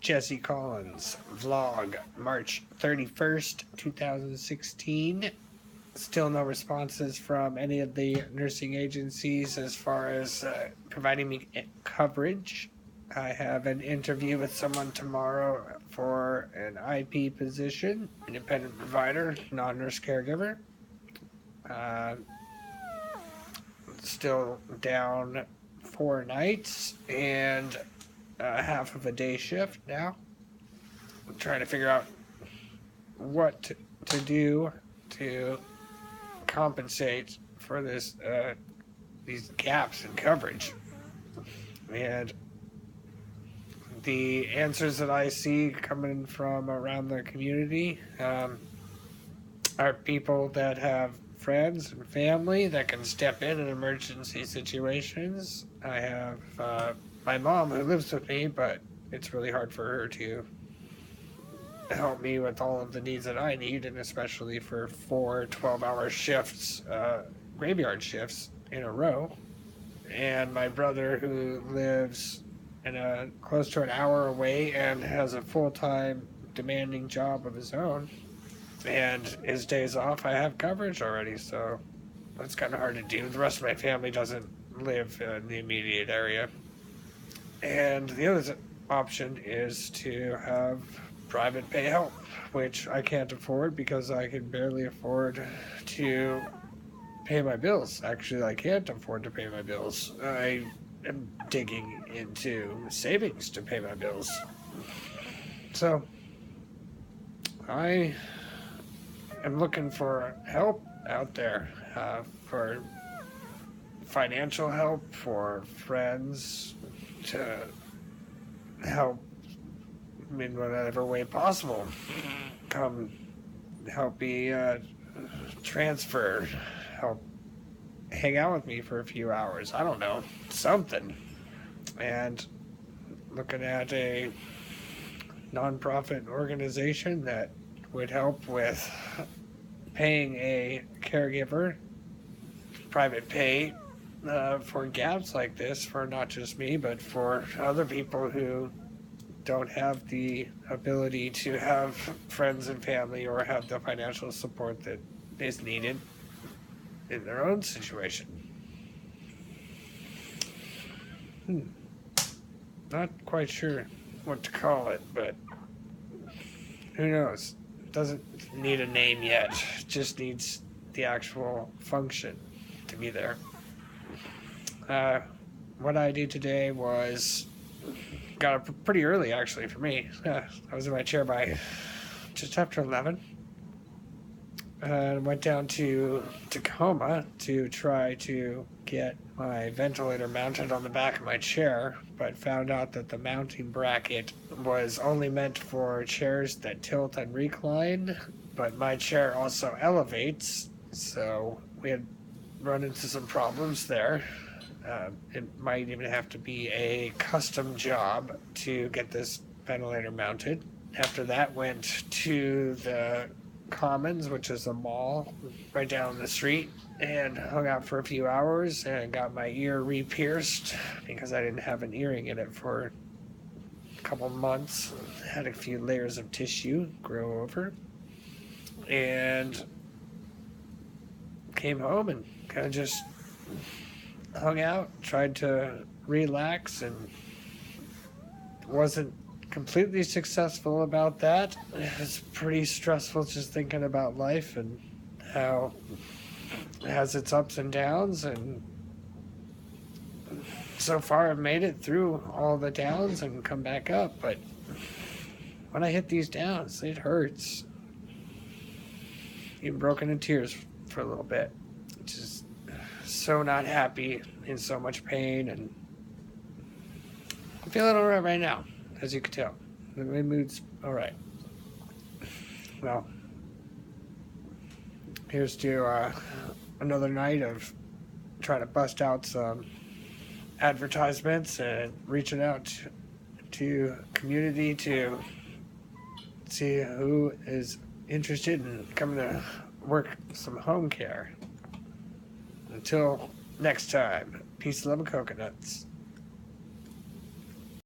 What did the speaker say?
Jesse Collins vlog, March 31st, 2016. Still no responses from any of the nursing agencies as far as providing me coverage. I have an interview with someone tomorrow for an IP position, independent provider, non-nurse caregiver. Uh, Still down 4 nights and half of a day shift now. I'm trying to figure out what to do to compensate for these gaps in coverage. And the answers that I see coming from around the community are people that have friends and family that can step in emergency situations. I have my mom who lives with me, but it's really hard for her to help me with all of the needs that I need, and especially for 4 12-hour shifts, graveyard shifts in a row. And my brother who lives close to an hour away and has a full-time demanding job of his own, and his days off I have coverage already, so that's kind of hard to do. The rest of my family doesn't live in the immediate area. And the other option is to have private pay help, which I can't afford because I can barely afford to pay my bills. Actually, I can't afford to pay my bills. I am digging into savings to pay my bills. So I am looking for help out there, for financial help, for friends to help in whatever way possible. Come help me transfer, help hang out with me for a few hours. I don't know, something. And looking at a nonprofit organization that would help with paying a caregiver private pay for gaps like this, for not just me, but for other people who don't have the ability to have friends and family or have the financial support that is needed in their own situation. Not quite sure what to call it, but who knows? It doesn't need a name yet. It just needs the actual function to be there. What I did today was got up pretty early, actually, for me. I was in my chair by just after 11. And went down to Tacoma to try to get my ventilator mounted on the back of my chair, but found out that the mounting bracket was only meant for chairs that tilt and recline, but my chair also elevates, so we had run into some problems there. It might even have to be a custom job to get this ventilator mounted. After that, went to the Commons, which is a mall right down the street, and hung out for a few hours and got my ear re-pierced because I didn't have an earring in it for a couple months. Had a few layers of tissue grow over, and came home and kind of just hung out, tried to relax, and wasn't completely successful about that. It's pretty stressful just thinking about life and how it has its ups and downs, and so far I've made it through all the downs and come back up, but when I hit these downs, it hurts. Even broken in tears for a little bit. Just so not happy, in so much pain, and I'm feeling alright right now, as you can tell. My mood's alright. Well, here's to another night of trying to bust out some advertisements and reaching out to community to see who is interested in coming to work some home care. Until next time, peace, love, and coconuts.